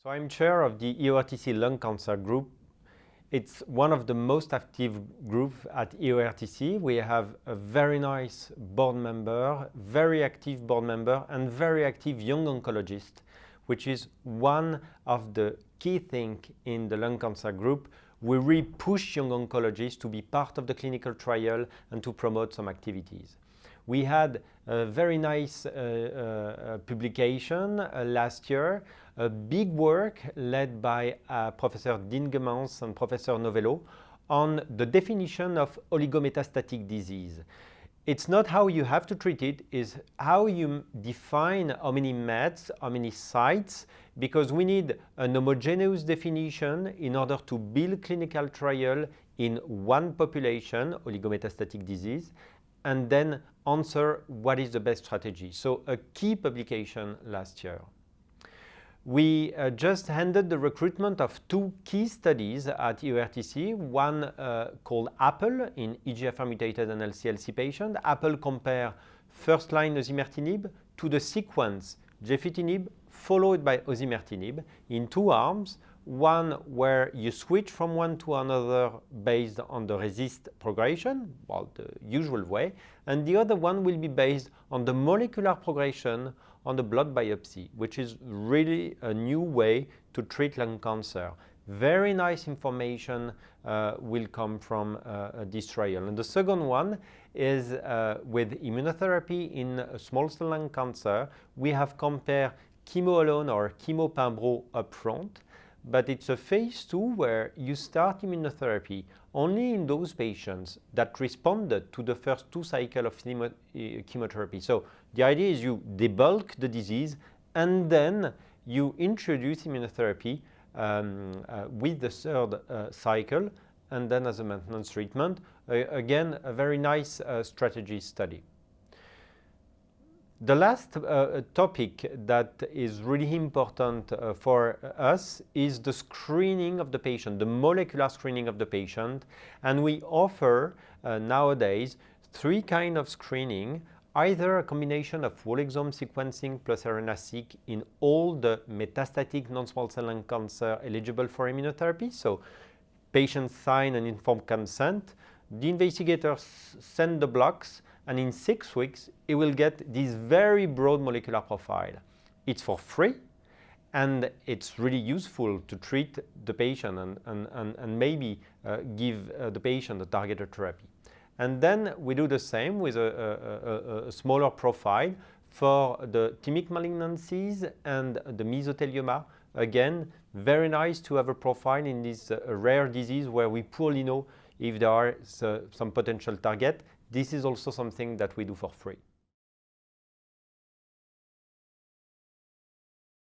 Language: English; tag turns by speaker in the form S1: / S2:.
S1: So I'm chair of the EORTC lung cancer group. It's one of the most active groups at EORTC. We have a very nice board member, very active board member, and very active young oncologist, which is one of the key things in the lung cancer group. We really push young oncologists to be part of the clinical trial and to promote some activities. We had a very nice publication last year, a big work led by Professor Dingemans and Professor Novello on the definition of oligometastatic disease. It's not how you have to treat it, it's how you define how many mets, how many sites, because we need an homogeneous definition in order to build clinical trial in one population, oligometastatic disease, and then answer what is the best strategy. So a key publication last year. We just ended the recruitment of two key studies at EORTC, one called APPLE in EGFR mutated and LCLC patients. APPLE compare first-line osimertinib to the sequence gefitinib followed by osimertinib in two arms, one where you switch from one to another based on the RECIST progression, well, the usual way, and the other one will be based on the molecular progression on the blood biopsy, which is really a new way to treat lung cancer. Very nice information will come from this trial. And the second one is with immunotherapy in small cell lung cancer. We have compared chemo alone or chemo pembro upfront, but it's a phase 2 where you start immunotherapy only in those patients that responded to the first 2 cycles of chemotherapy. So the idea is you debulk the disease and then you introduce immunotherapy with the third cycle and then as a maintenance treatment. Again, a very nice strategy study. The last topic that is really important for us is the screening of the patient, the molecular screening of the patient. And we offer nowadays 3 kinds of screening, either a combination of whole exome sequencing plus RNA-seq in all the metastatic non-small cell lung cancer eligible for immunotherapy. So patients sign an informed consent, the investigators send the blocks, and in 6 weeks, it will get this very broad molecular profile. It's for free, and it's really useful to treat the patient and maybe give the patient a targeted therapy. And then we do the same with a smaller profile for the thymic malignancies and the mesothelioma. Again, very nice to have a profile in this rare disease where we poorly know if there are some potential target. This is also something that we do for free.